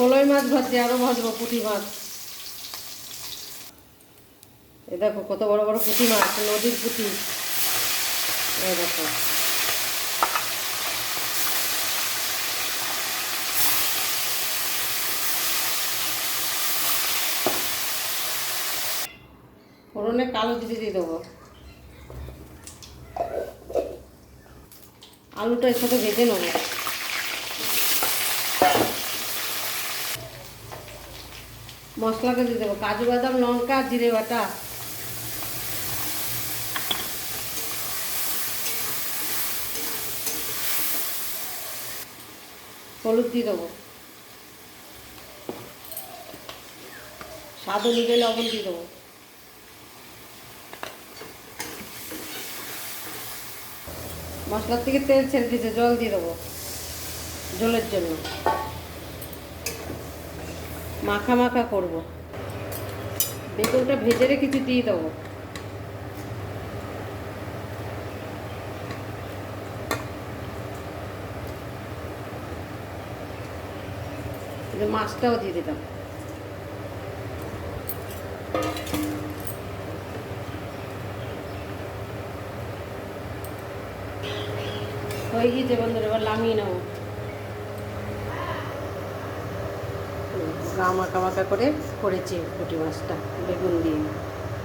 কলই মাছ ভাজছি, আরও ভাজবো পুঁটি মাছ। এ দেখো কত বড় বড় পুঁটি মাছ, নদীর পুঁটি। এই দেখো ফোড়নে কালো জিরে দিয়ে দেবো। আলুটা এর সাথে ভেজে নেবো। মশলাটা দিয়ে দেবো, কাজু বাদাম, লঙ্কা, জিরে বাটা। হলুদ দিয়ে দেবো, স্বাদ অনুযায়ী লবণ দিয়ে দেবো। মশলার থেকে তেল ছেড়ে দিয়েছে, জল দিয়ে দেবো ঝোলের জন্য। মাখা মাখা করব। বেগুনটা ভেজে রেখেছি, দিয়ে দেবো। মাছটাও দিয়ে দিলাম। হয়ে গিয়েছে বন্ধুরা, এবার নামিয়ে নেবো। গা মাখা মাখা করে করেছি পুঁটি মাছটা বেগুন দিয়ে।